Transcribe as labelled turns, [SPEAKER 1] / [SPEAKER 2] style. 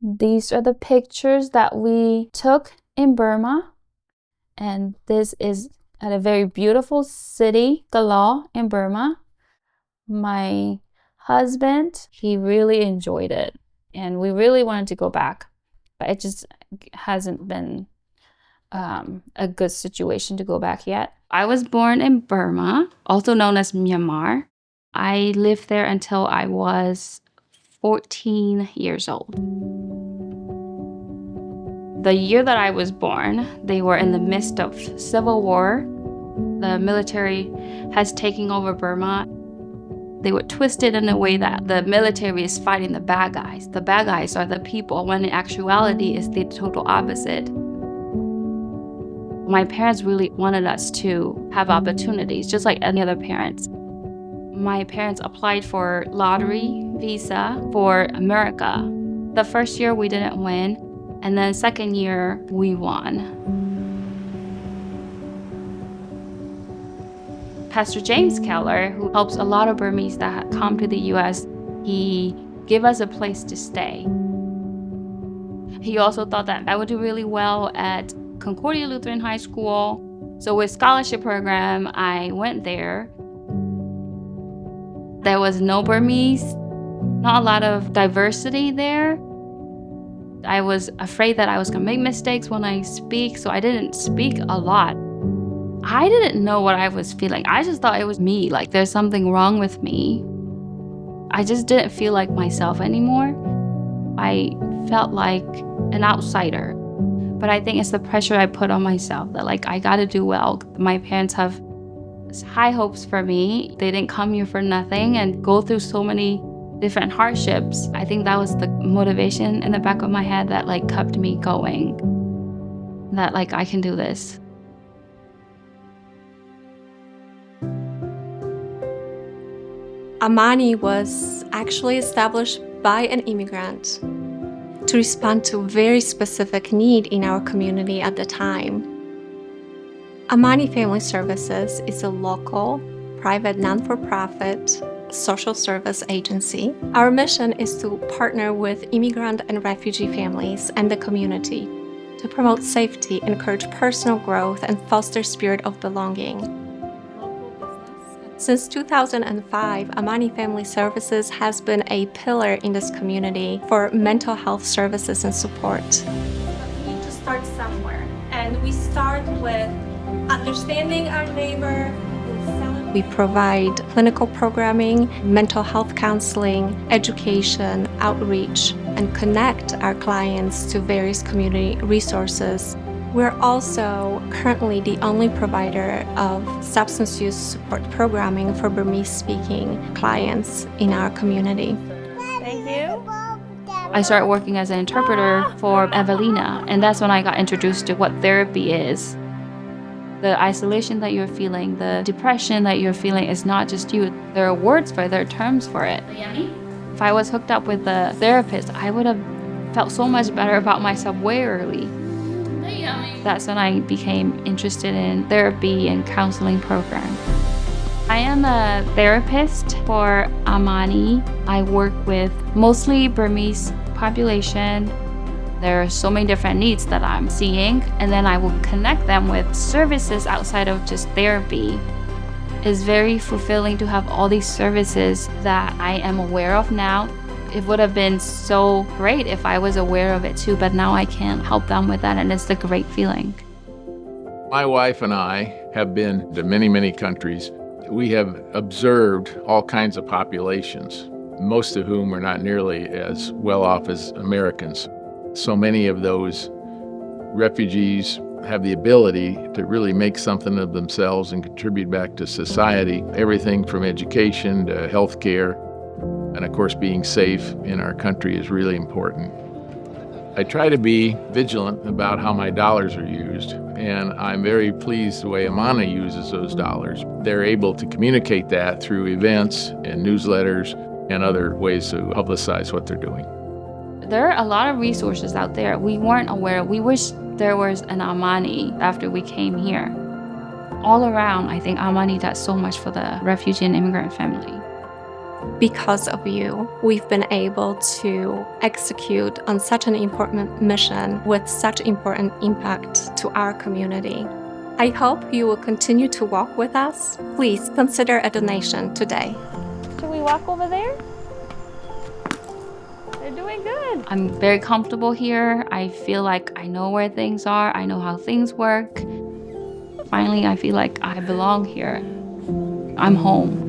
[SPEAKER 1] These are the pictures that we took in Burma. And this is at a very beautiful city, Galao, in Burma. My husband, he really enjoyed it. And we really wanted to go back. But it just hasn't been a good situation to go back yet. I was born in Burma, also known as Myanmar. I lived there until I was 14 years old. The year that I was born, they were in the midst of civil war. The military has taken over Burma. They were twisted in a way that the military is fighting the bad guys. The bad guys are the people, when in actuality it's the total opposite. My parents really wanted us to have opportunities, just like any other parents. My parents applied for lottery visa for America. The first year we didn't win, and then second year we won. Pastor James Keller, who helps a lot of Burmese that come to the US, he gave us a place to stay. He also thought that I would do really well at Concordia Lutheran High School. So with scholarship program, I went there. There was no Burmese, not a lot of diversity there. I was afraid that I was gonna make mistakes when I speak, so I didn't speak a lot. I didn't know what I was feeling. I just thought it was me, like there's something wrong with me. I just didn't feel like myself anymore. I felt like an outsider. But I think it's the pressure I put on myself that like I gotta do well. My parents have high hopes for me. They didn't come here for nothing and go through so many different hardships. I think that was the motivation in the back of my head that like kept me going. That like I can do this.
[SPEAKER 2] Amani was actually established by an immigrant to respond to a very specific need in our community at the time. Amani Family Services is a local, private, non-for-profit social service agency. Our mission is to partner with immigrant and refugee families and the community to promote safety, encourage personal growth, and foster spirit of belonging. Since 2005, Amani Family Services has been a pillar in this community for mental health services and support. We need to start somewhere, and we start with understanding our neighbor. We provide clinical programming, mental health counseling, education, outreach, and connect our clients to various community resources. We're also currently the only provider of substance use support programming for Burmese-speaking clients in our community.
[SPEAKER 1] Thank you.
[SPEAKER 3] I started working as an interpreter for Evelina, and that's when I got introduced to what therapy is. The isolation that you're feeling, the depression that you're feeling is not just you. There are words for it, there are terms for it. If I was hooked up with a therapist, I would have felt so much better about myself way early. That's when I became interested in therapy and counseling programs. I am a therapist for Amani. I work with mostly Burmese population. There are so many different needs that I'm seeing, and then I will connect them with services outside of just therapy. It's very fulfilling to have all these services that I am aware of now. It would have been so great if I was aware of it too, but now I can't help them with that, and it's a great feeling.
[SPEAKER 4] My wife and I have been to many, many countries. We have observed all kinds of populations, most of whom are not nearly as well off as Americans. So many of those refugees have the ability to really make something of themselves and contribute back to society. Everything from education to healthcare, and of course being safe in our country is really important. I try to be vigilant about how my dollars are used, and I'm very pleased the way Amani uses those dollars. They're able to communicate that through events and newsletters and other ways to publicize what they're doing.
[SPEAKER 3] There are a lot of resources out there we weren't aware of. We wish there was an Amani after we came here. All around, I think Amani does so much for the refugee and immigrant family.
[SPEAKER 2] Because of you, we've been able to execute on such an important mission with such important impact to our community. I hope you will continue to walk with us. Please consider a donation today.
[SPEAKER 3] Should we walk over there? They're doing good. I'm very comfortable here. I feel like I know where things are. I know how things work. Finally, I feel like I belong here. I'm home.